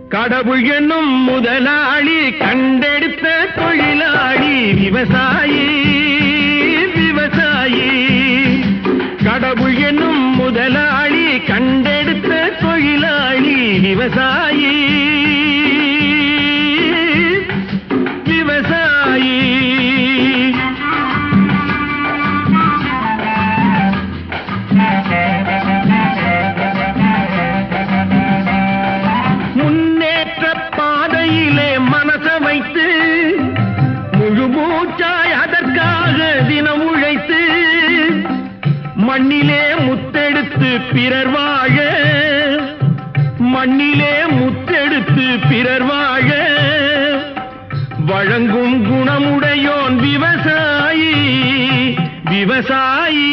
கடவுள் என்னும் முதலாளி கண்டெடுத்த தொழிலாளி விவசாயி விவசாயி. கடவுள் என்னும் முதலாளி கண்டெடுத்த தொழிலாளி விவசாயி விவசாயி. முன்னேற்ற பாதையிலே மனச வைத்து முழு மூச்சாய் அதற்காக தினம் உழைத்து மண்ணிலே முத்தெடுத்து பிறர் வாழ மண்ணிலே முத்தெடுத்து பிறர் வாழ வழங்கும் குணமுடையோன் விவசாயி விவசாயி.